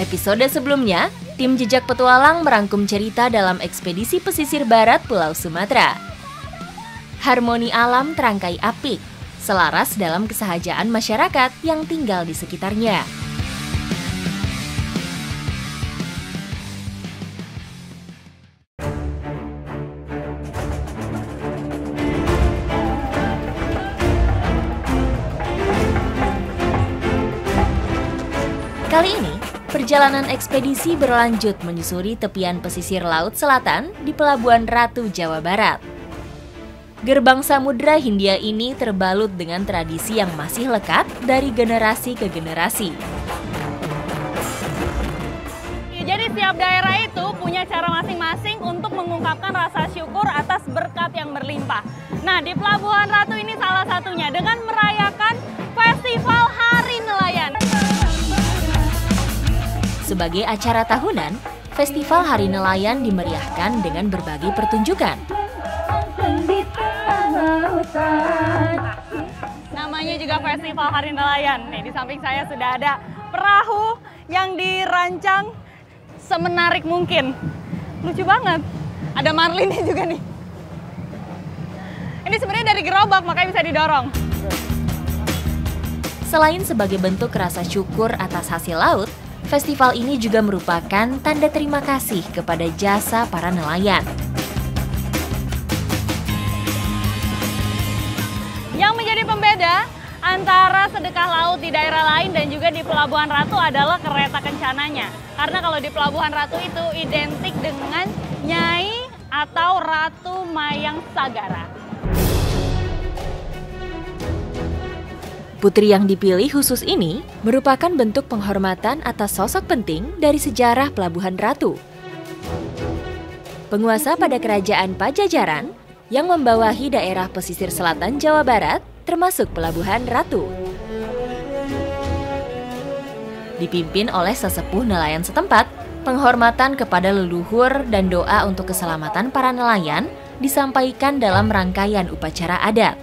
Episode sebelumnya, tim Jejak Petualang merangkum cerita dalam ekspedisi pesisir barat Pulau Sumatera. Harmoni alam terangkai apik, selaras dalam kesahajaan masyarakat yang tinggal di sekitarnya. Kali ini, perjalanan ekspedisi berlanjut menyusuri tepian pesisir Laut Selatan di Pelabuhan Ratu, Jawa Barat. Gerbang Samudra Hindia ini terbalut dengan tradisi yang masih lekat dari generasi ke generasi. Jadi setiap daerah itu punya cara masing-masing untuk mengungkapkan rasa syukur atas berkat yang berlimpah. Nah, di Pelabuhan Ratu ini salah satunya dengan merayakan Festival Hari Nelayan. Sebagai acara tahunan, Festival Hari Nelayan dimeriahkan dengan berbagai pertunjukan. Namanya juga Festival Hari Nelayan. Nih, di samping saya sudah ada perahu yang dirancang semenarik mungkin. Lucu banget. Ada marlinnya juga nih. Ini sebenarnya dari gerobak, makanya bisa didorong. Selain sebagai bentuk rasa syukur atas hasil laut, festival ini juga merupakan tanda terima kasih kepada jasa para nelayan. Yang menjadi pembeda antara sedekah laut di daerah lain dan juga di Pelabuhan Ratu adalah kereta kencananya. Karena kalau di Pelabuhan Ratu itu identik dengan Nyai atau Ratu Mayang Sagara. Putri yang dipilih khusus ini merupakan bentuk penghormatan atas sosok penting dari sejarah Pelabuhan Ratu. Penguasa pada kerajaan Pajajaran yang membawahi daerah pesisir selatan Jawa Barat termasuk Pelabuhan Ratu. Dipimpin oleh sesepuh nelayan setempat, penghormatan kepada leluhur dan doa untuk keselamatan para nelayan disampaikan dalam rangkaian upacara adat.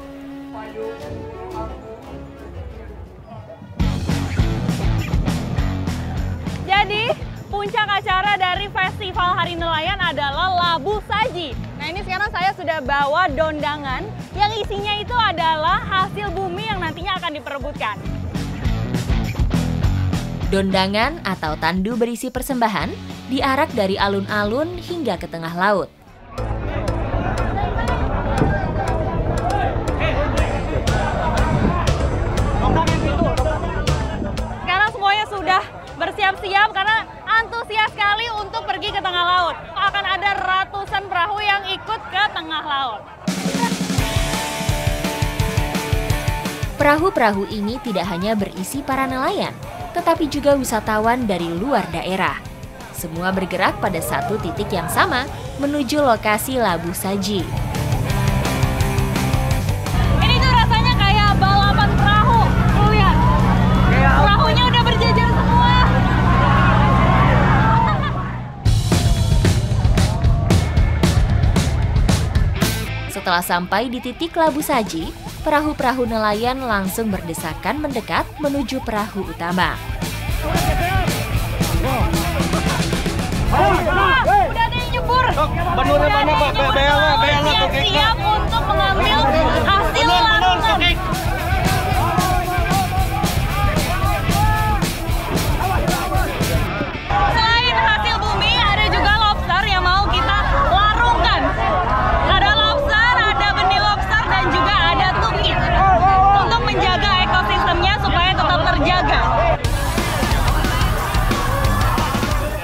Jadi, puncak acara dari Festival Hari Nelayan adalah Labu Saji. Nah, ini sekarang saya sudah bawa dondangan yang isinya itu adalah hasil bumi yang nantinya akan diperebutkan. Dondangan atau tandu berisi persembahan diarak dari alun-alun hingga ke tengah laut. Sekarang semuanya sudah bersiap-siap karena antusias sekali untuk pergi ke tengah laut. Akan ada ratusan perahu yang ikut ke tengah laut. Perahu-perahu ini tidak hanya berisi para nelayan, tetapi juga wisatawan dari luar daerah. Semua bergerak pada satu titik yang sama menuju lokasi Labu Saji. Ini tuh rasanya kayak balapan perahu. Tuh lihat, perahunya udah berjajar semua. Setelah sampai di titik Labu Saji, perahu-perahu nelayan langsung berdesakan mendekat menuju perahu utama. Udah ada yang nyebur. Siap untuk mengambil hasil langsung. Selain hasil bumi, ada juga lobster yang mau kita larungkan. Ada lobster, ada benih lobster, dan juga ada tukik untuk menjaga ekosistemnya supaya tetap terjaga.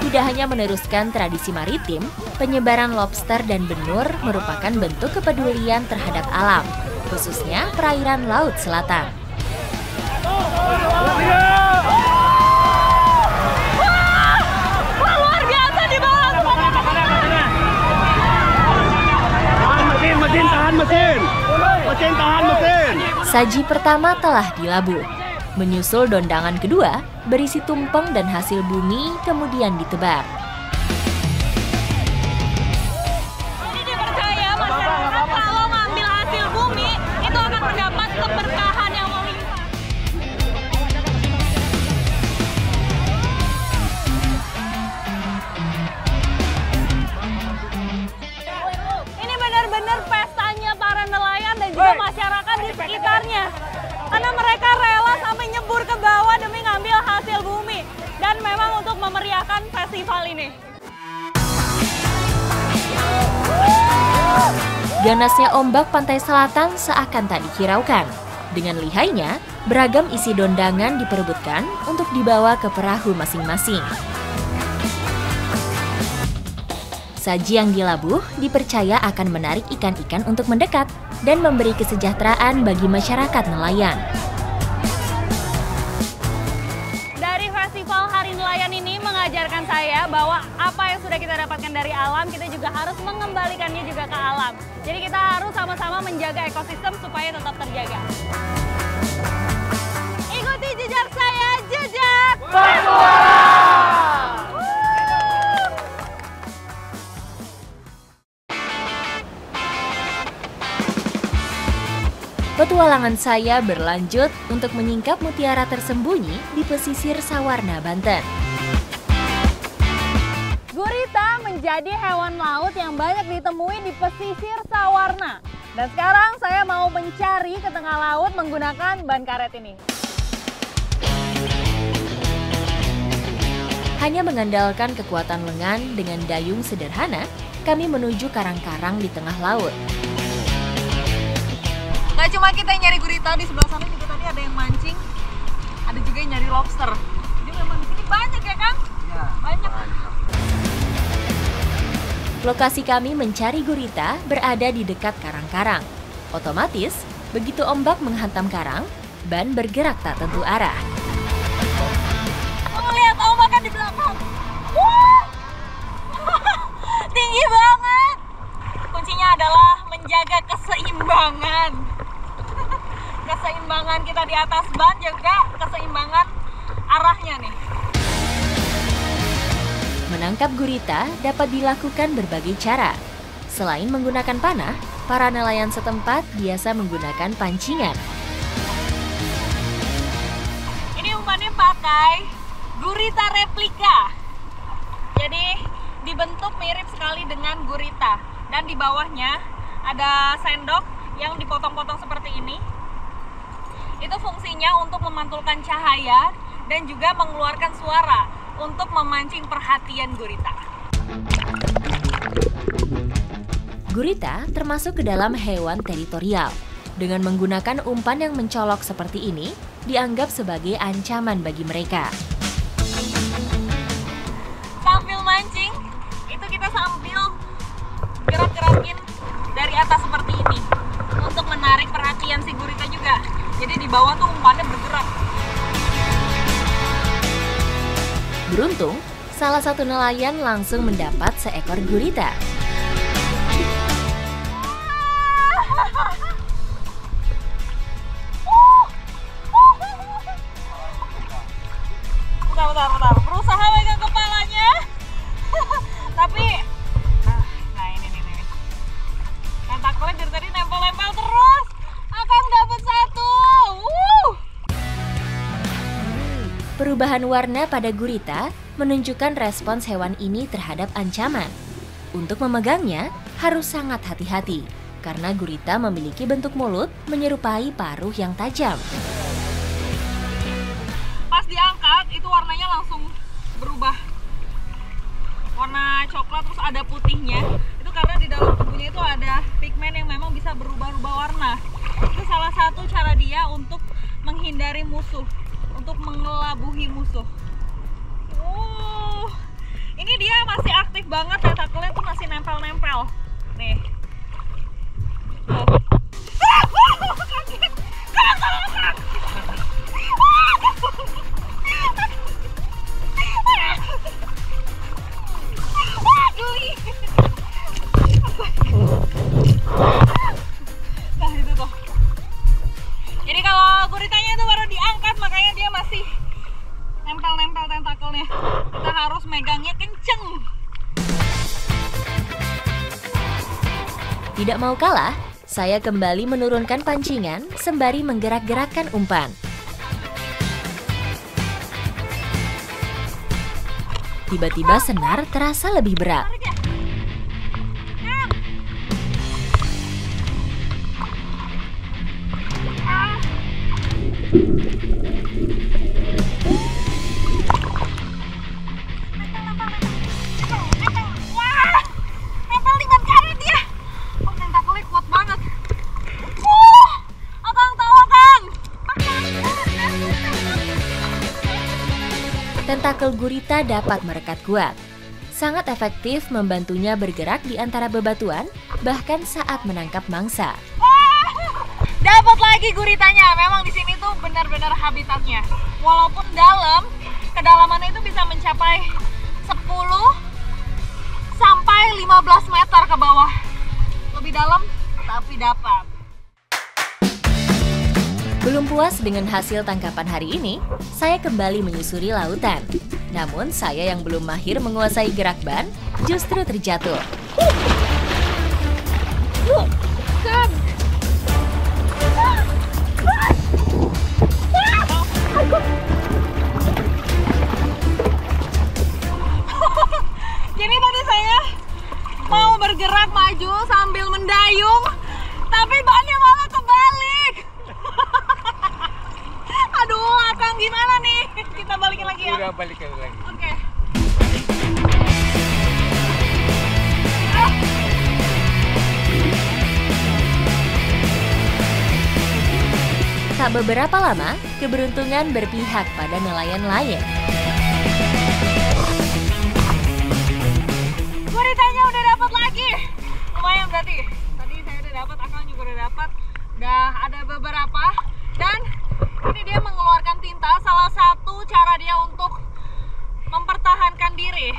Tidak hanya meneruskan tradisi maritim, penyebaran lobster dan benur merupakan bentuk kepedulian terhadap alam, khususnya perairan Laut Selatan. Wah, luar biasa di bawah. Tahan mesin. Saji pertama telah dilabuh. Menyusul dondangan kedua, berisi tumpeng dan hasil bumi kemudian ditebar. Ini dipercaya masyarakat kalau ngambil hasil bumi itu akan mendapat keberkahan yang melimpah. Ganasnya ombak pantai selatan seakan tak dihiraukan. Dengan lihainya, beragam isi dondangan diperebutkan untuk dibawa ke perahu masing-masing. Saji yang dilabuh dipercaya akan menarik ikan-ikan untuk mendekat dan memberi kesejahteraan bagi masyarakat nelayan. Dari Festival Hari Nelayan ini mengajarkan saya bahwa apa yang sudah kita dapatkan dari alam, kita juga harus mengembalikannya juga ke alam. Jadi kita harus sama-sama menjaga ekosistem supaya tetap terjaga. Ikuti jejak saya, jejak Petualang! Petualangan saya berlanjut untuk menyingkap mutiara tersembunyi di pesisir Sawarna, Banten. Gurita menjadi hewan laut yang banyak ditemui di pesisir Sawarna. Dan sekarang saya mau mencari ke tengah laut menggunakan ban karet ini. Hanya mengandalkan kekuatan lengan dengan dayung sederhana, kami menuju karang-karang di tengah laut. Gak cuma kita yang nyari gurita, di sebelah sana juga tadi ada yang mancing, ada juga yang nyari lobster. Jadi memang di sini banyak ya, Kang? Ya, banyak. Lokasi kami mencari gurita berada di dekat karang-karang. Otomatis, begitu ombak menghantam karang, ban bergerak tak tentu arah. Lihat ombak kan di belakang. Wah! Tinggi banget. Kuncinya adalah menjaga keseimbangan. Keseimbangan kita di atas ban, juga keseimbangan arahnya nih. Menangkap gurita dapat dilakukan berbagai cara. Selain menggunakan panah, para nelayan setempat biasa menggunakan pancingan. Ini umpannya pakai gurita replika. Jadi dibentuk mirip sekali dengan gurita. Dan di bawahnya ada sendok yang dipotong-potong seperti ini. Itu fungsinya untuk memantulkan cahaya dan juga mengeluarkan suara untuk memancing perhatian gurita. Gurita termasuk ke dalam hewan teritorial. Dengan menggunakan umpan yang mencolok seperti ini, dianggap sebagai ancaman bagi mereka. Sambil mancing, itu kita sambil gerak-gerakin dari atas seperti ini untuk menarik perhatian si gurita juga. Jadi di bawah tuh umpannya bergerak. Beruntung, salah satu nelayan langsung mendapat seekor gurita. Bentar. Berusaha pegang kepalanya. Tapi, nah ini. Tentakelnya dari tadi nempel-nempel terus. Akan dapat satu. Perubahan warna pada gurita menunjukkan respons hewan ini terhadap ancaman. Untuk memegangnya harus sangat hati-hati, karena gurita memiliki bentuk mulut menyerupai paruh yang tajam. Pas diangkat, itu warnanya langsung berubah. Warna coklat terus ada putihnya. Itu karena di dalam tubuhnya itu ada pigmen yang memang bisa berubah-ubah warna. Itu salah satu cara dia untuk menghindari musuh, untuk mengelabuhi musuh. Ini dia masih aktif banget, tentakelnya tuh masih nempel-nempel. Nih. Tuh. Nah itu tuh. Jadi kalau guritanya itu baru diangkat, makanya dia masih nempel-nempel tentakelnya. Kita harus megangnya kenceng. Tidak mau kalah, saya kembali menurunkan pancingan sembari menggerak-gerakkan umpan. Tiba-tiba senar terasa lebih berat. Wah, nempel di ban karet dia. Oh, tentakelnya kuat tentakel gurita dapat merekat kuat. Sangat efektif membantunya bergerak di antara bebatuan, bahkan saat menangkap mangsa. Dapat lagi guritanya. Memang di sini tuh benar-benar habitatnya. Walaupun dalam, kedalamannya itu bisa mencapai 10 sampai 15 meter ke bawah. Lebih dalam, tapi dapat. Belum puas dengan hasil tangkapan hari ini, saya kembali menyusuri lautan. Namun saya yang belum mahir menguasai gerak ban, justru terjatuh. Jadi tadi saya mau bergerak maju sambil mendayung, tapi bannya malah kebalik. Aduh, Akang gimana nih? Kita balikin lagi ya? Udah balikin lagi. Oke. Tak beberapa lama, keberuntungan berpihak pada nelayan lain. Guritanya udah dapat lagi. Lumayan berarti. Tadi saya udah dapat, Akang juga udah dapat. Udah ada beberapa. Dan ini dia mengeluarkan tinta, salah satu cara dia untuk mempertahankan diri.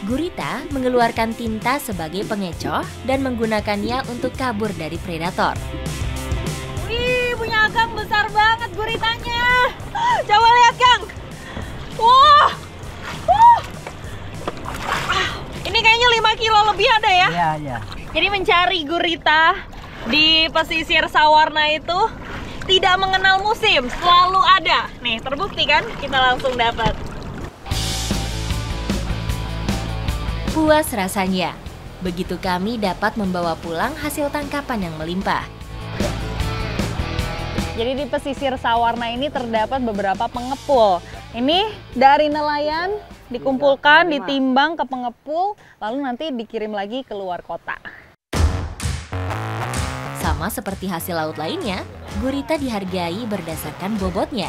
Gurita mengeluarkan tinta sebagai pengecoh dan menggunakannya untuk kabur dari predator. Wih, punya Akang besar banget guritanya. Coba lihat, Kang. Wah. Ini kayaknya 5 kilo lebih ada ya? Iya, iya. Jadi mencari gurita di pesisir Sawarna itu tidak mengenal musim, selalu ada. Nih, terbukti kan? Kita langsung dapat. Puas rasanya. Begitu kami dapat membawa pulang hasil tangkapan yang melimpah. Jadi di pesisir Sawarna ini terdapat beberapa pengepul. Ini dari nelayan dikumpulkan, ditimbang ke pengepul, lalu nanti dikirim lagi ke luar kota. Sama seperti hasil laut lainnya, gurita dihargai berdasarkan bobotnya.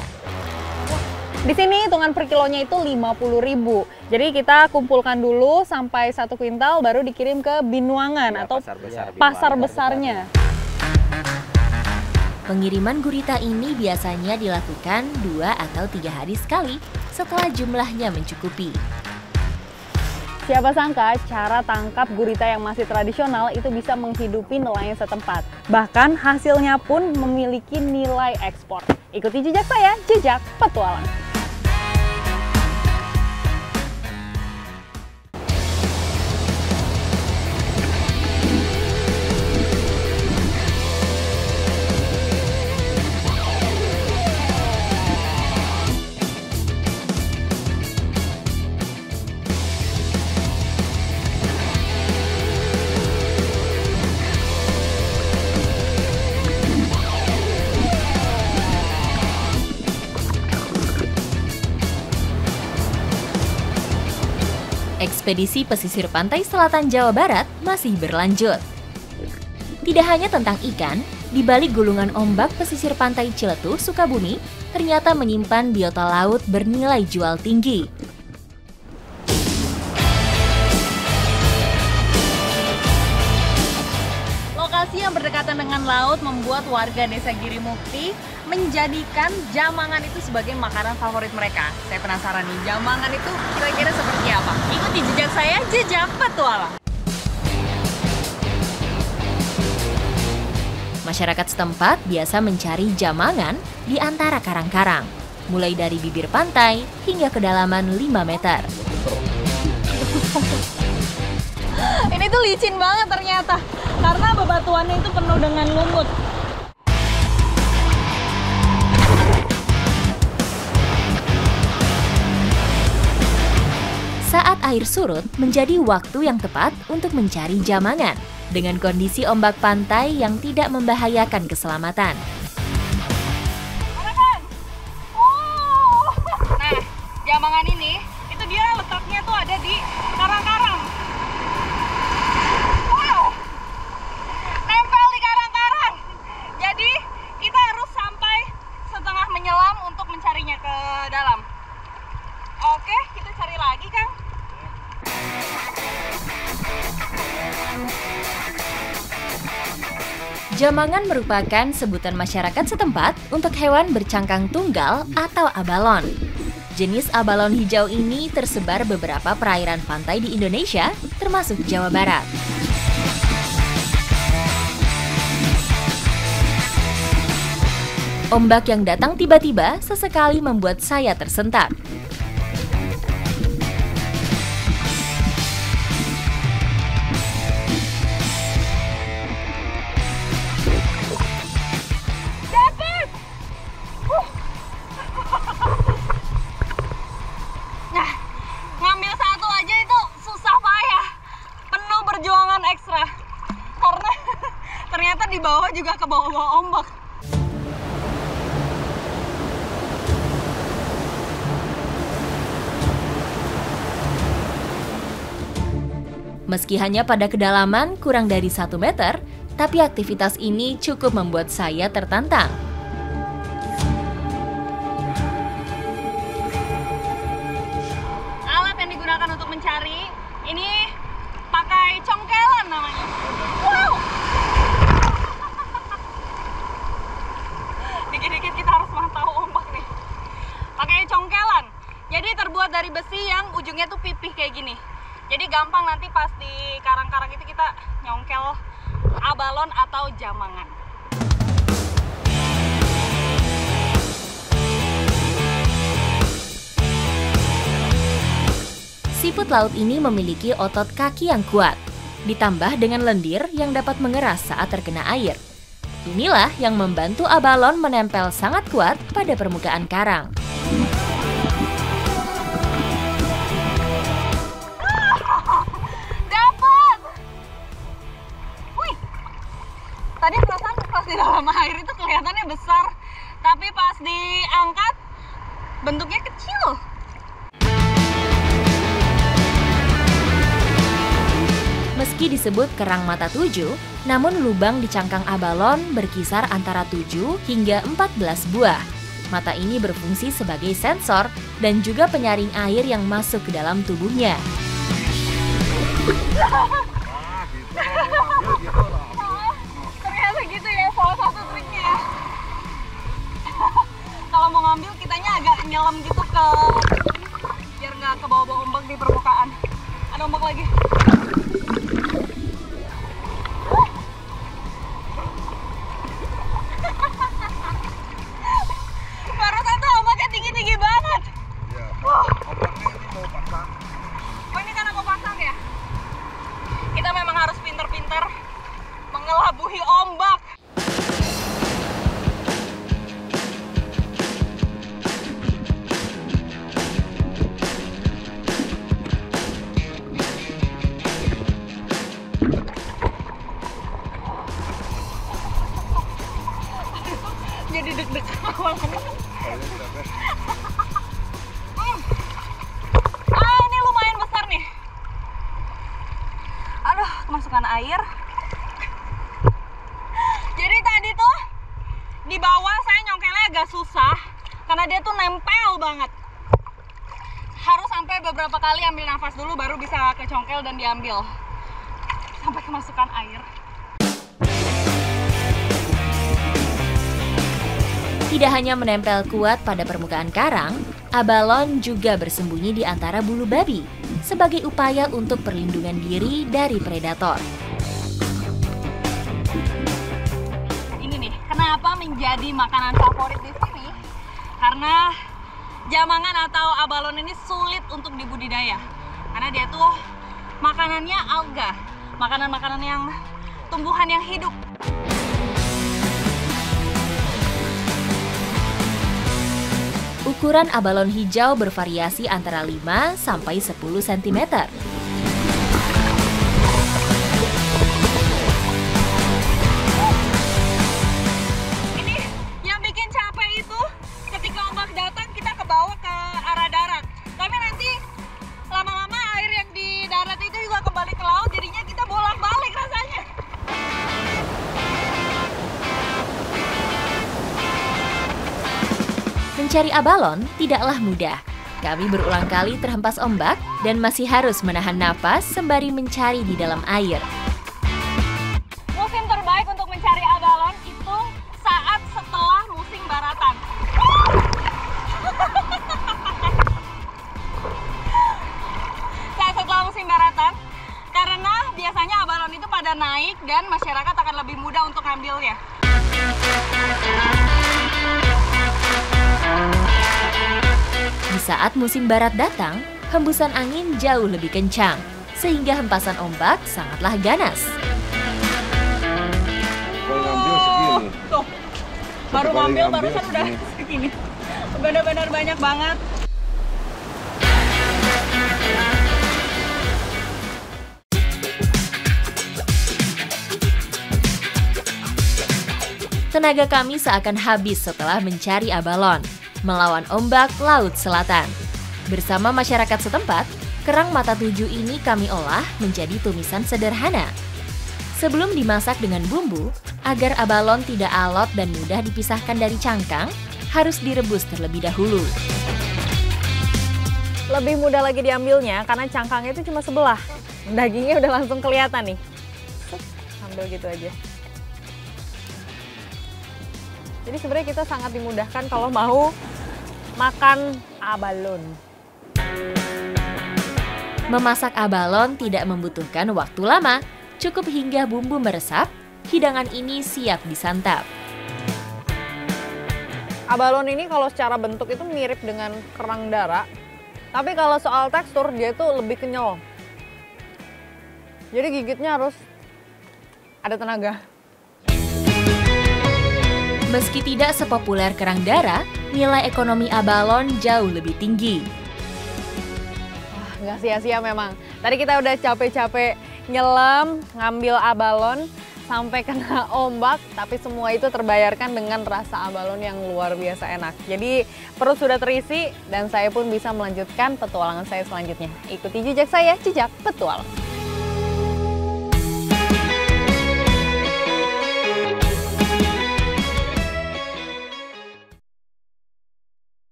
Di sini hitungan per kilonya itu 50.000. Jadi kita kumpulkan dulu sampai 1 kuintal baru dikirim ke Binuangan Ya, atau pasar pasar besarnya. Pengiriman gurita ini biasanya dilakukan 2 atau 3 hari sekali setelah jumlahnya mencukupi. Siapa sangka cara tangkap gurita yang masih tradisional itu bisa menghidupi nelayan setempat. Bahkan hasilnya pun memiliki nilai ekspor. Ikuti jejak saya, Jejak Petualang. Ekspedisi pesisir pantai selatan Jawa Barat masih berlanjut. Tidak hanya tentang ikan, di balik gulungan ombak pesisir pantai Ciletuh, Sukabumi, ternyata menyimpan biota laut bernilai jual tinggi. Lokasi yang berdekatan dengan laut membuat warga Desa Girimukti menjadikan jamangan itu sebagai makanan favorit mereka. Saya penasaran nih, jamangan itu kira-kira seperti apa? Ikuti jejak saya, Jejak Petualang. Masyarakat setempat biasa mencari jamangan di antara karang-karang, mulai dari bibir pantai hingga kedalaman 5 meter. Ini tuh licin banget ternyata, karena bebatuannya itu penuh dengan lumut. Saat air surut menjadi waktu yang tepat untuk mencari jamangan dengan kondisi ombak pantai yang tidak membahayakan keselamatan. Nah, jamangan ini itu dia letaknya tuh ada di karang-karang. Wow, nempel di karang-karang. Jadi kita harus sampai setengah menyelam untuk mencarinya ke Jamangan merupakan sebutan masyarakat setempat untuk hewan bercangkang tunggal atau abalon. Jenis abalon hijau ini tersebar beberapa perairan pantai di Indonesia, termasuk Jawa Barat. Ombak yang datang tiba-tiba sesekali membuat saya tersentak. Ekstra karena ternyata di bawah juga ke bawah-bawah ombak. Meski hanya pada kedalaman kurang dari 1 meter, tapi aktivitas ini cukup membuat saya tertantang. Alat yang digunakan untuk mencari ini pakai congkelan namanya. Wow. Dikit-dikit kita harus mantau ombak nih. Pakai congkelan. Jadi terbuat dari besi yang ujungnya tuh pipih kayak gini. Jadi gampang nanti pas di karang-karang itu kita nyongkel abalon atau jamangan. Siput laut ini memiliki otot kaki yang kuat, ditambah dengan lendir yang dapat mengeras saat terkena air. Inilah yang membantu abalon menempel sangat kuat pada permukaan karang. Dapat! Wih, tadi perasaan pas di dalam air itu kelihatannya besar, tapi pas diangkat bentuknya kecil. Meski disebut kerang mata 7, namun lubang di cangkang abalon berkisar antara 7 hingga 14 buah. Mata ini berfungsi sebagai sensor dan juga penyaring air yang masuk ke dalam tubuhnya. Ternyata gitu ya, salah satu triknya ya. Kalau mau ngambil kitanya agak nyelam gitu biar nggak ke bawah-bawah ombak di permukaan. Ada ombak lagi. Barusan tuh ombaknya tinggi-tinggi banget. Ya, ombaknya ini mau pasang. Oh, ini karena mau pasang ya? Kita memang harus pinter-pinter mengelabui ombak. Jadi deg-degan awalnya. Ini lumayan besar nih. Aduh, kemasukan air. Jadi tadi tuh di bawah saya nyongkelnya agak susah karena dia tuh nempel banget. Harus sampai beberapa kali ambil nafas dulu baru bisa kecongkel dan diambil. Sampai kemasukan air. Tidak hanya menempel kuat pada permukaan karang, abalon juga bersembunyi di antara bulu babi sebagai upaya untuk perlindungan diri dari predator. Ini nih, kenapa menjadi makanan favorit di sini? Karena jamangan atau abalon ini sulit untuk dibudidaya. Karena dia tuh makanannya alga, makanan-makanan yang tumbuhan yang hidup. Ukuran abalon hijau bervariasi antara 5 sampai 10 cm. Ini yang bikin capek itu ketika ombak datang kita ke bawah ke arah darat. Tapi nanti lama-lama air yang di darat itu juga kembali ke laut, jadinya kita bolak-balik rasanya. Mencari abalon tidaklah mudah. Kami berulang kali terhempas ombak dan masih harus menahan napas sembari mencari di dalam air. Musim terbaik untuk mencari abalon Saat musim barat datang, hembusan angin jauh lebih kencang, sehingga hempasan ombak sangatlah ganas. Kalau ngambil segini. Tuh, baru Sekali ngambil ngambil barusan udah segini. segini. Benar-benar banyak banget. Tenaga kami seakan habis setelah mencari abalon, melawan ombak Laut Selatan. Bersama masyarakat setempat, kerang mata tujuh ini kami olah menjadi tumisan sederhana. Sebelum dimasak dengan bumbu, agar abalon tidak alot dan mudah dipisahkan dari cangkang, harus direbus terlebih dahulu. Lebih mudah lagi diambilnya karena cangkangnya itu cuma sebelah. Dagingnya udah langsung kelihatan nih. Ambil gitu aja. Jadi sebenarnya kita sangat dimudahkan kalau mau makan abalon. Memasak abalon tidak membutuhkan waktu lama, cukup hingga bumbu meresap, hidangan ini siap disantap. Abalon ini kalau secara bentuk itu mirip dengan kerang darah, tapi kalau soal tekstur dia itu lebih kenyal. Jadi gigitnya harus ada tenaga. Meski tidak sepopuler kerang darah, nilai ekonomi abalon jauh lebih tinggi. Wah, nggak sia-sia memang. Tadi kita udah capek-capek nyelam, ngambil abalon, sampai kena ombak, tapi semua itu terbayarkan dengan rasa abalon yang luar biasa enak. Jadi perut sudah terisi dan saya pun bisa melanjutkan petualangan saya selanjutnya. Ikuti jejak saya, Jejak Petual.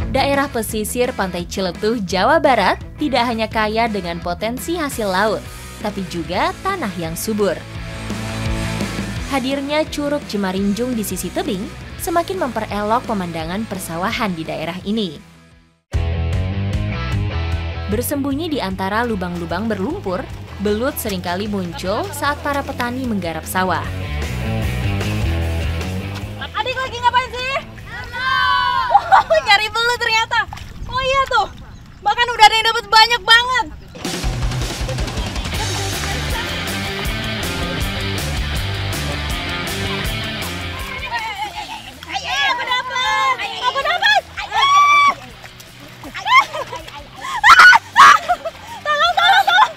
Daerah pesisir Pantai Ciletuh, Jawa Barat tidak hanya kaya dengan potensi hasil laut, tapi juga tanah yang subur. Hadirnya Curug Cimarinjung di sisi tebing semakin memperelok pemandangan persawahan di daerah ini. Bersembunyi di antara lubang-lubang berlumpur, belut seringkali muncul saat para petani menggarap sawah. Adik lagi ngapain sih? Oh, nyari belut ternyata. Oh iya tuh, bahkan udah ada yang dapat banyak banget. Aku dapat. Aku dapat. Tolong, tolong, tolong.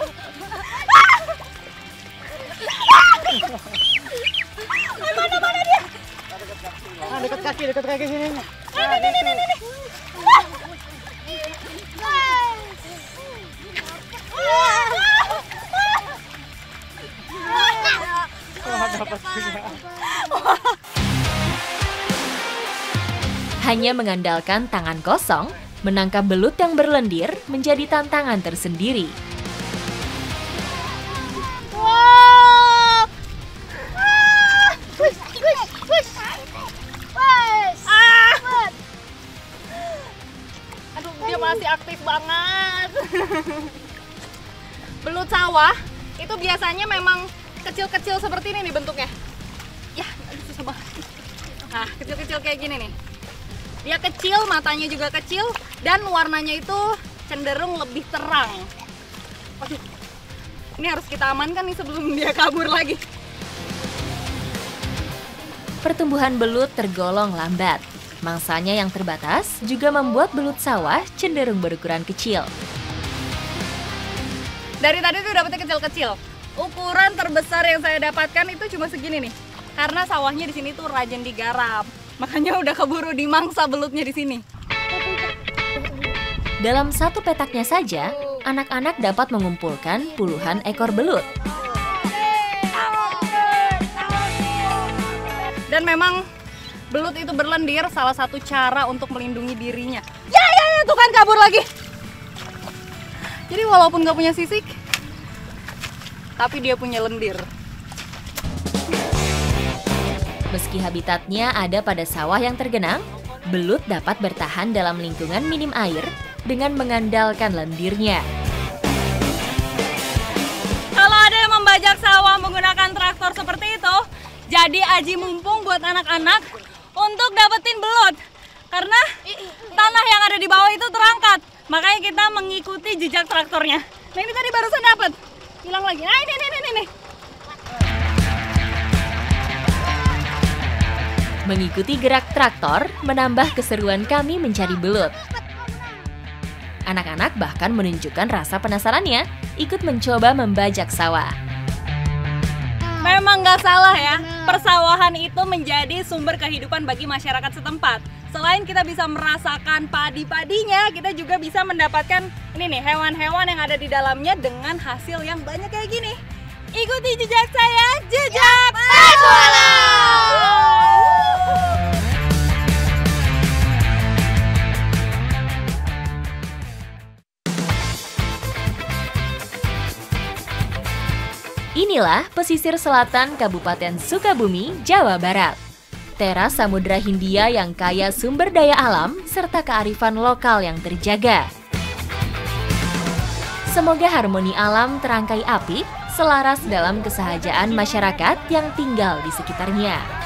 Mana dia? Dekat kaki sini. Ini. Hanya mengandalkan tangan kosong, menangkap belut yang berlendir menjadi tantangan tersendiri. Wow. Aduh, dia masih aktif banget. Belut sawah itu biasanya memang kecil-kecil seperti ini nih bentuknya. Ya, aduh, susah banget. Nah, kecil-kecil kayak gini nih. Dia kecil, matanya juga kecil, dan warnanya itu cenderung lebih terang. Waduh, ini harus kita amankan nih sebelum dia kabur lagi. Pertumbuhan belut tergolong lambat. Mangsanya yang terbatas juga membuat belut sawah cenderung berukuran kecil. Dari tadi tuh dapetnya kecil-kecil. Ukuran terbesar yang saya dapatkan itu cuma segini nih. Karena sawahnya di sini tuh rajin digarap. Makanya udah keburu dimangsa belutnya di sini. Dalam satu petaknya saja, anak-anak dapat mengumpulkan puluhan ekor belut. Dan memang belut itu berlendir salah satu cara untuk melindungi dirinya. Ya, tuh kan kabur lagi. Jadi walaupun gak punya sisik, tapi dia punya lendir. Meski habitatnya ada pada sawah yang tergenang, belut dapat bertahan dalam lingkungan minim air dengan mengandalkan lendirnya. Kalau ada yang membajak sawah menggunakan traktor seperti itu, jadi aji mumpung buat anak-anak untuk dapetin belut. Karena tanah yang ada di bawah itu terangkat, makanya kita mengikuti jejak traktornya. Nah ini tadi barusan dapet, hilang lagi. Nah ini. Mengikuti gerak traktor menambah keseruan kami mencari belut. Anak-anak bahkan menunjukkan rasa penasarannya, ikut mencoba membajak sawah. Memang nggak salah ya, persawahan itu menjadi sumber kehidupan bagi masyarakat setempat. Selain kita bisa merasakan padi-padinya, kita juga bisa mendapatkan ini nih hewan-hewan yang ada di dalamnya dengan hasil yang banyak kayak gini. Ikuti jejak saya, jejak petualang! Inilah pesisir selatan Kabupaten Sukabumi, Jawa Barat. Teras Samudra Hindia yang kaya sumber daya alam serta kearifan lokal yang terjaga. Semoga harmoni alam terangkai apik, selaras dalam kesehajaan masyarakat yang tinggal di sekitarnya.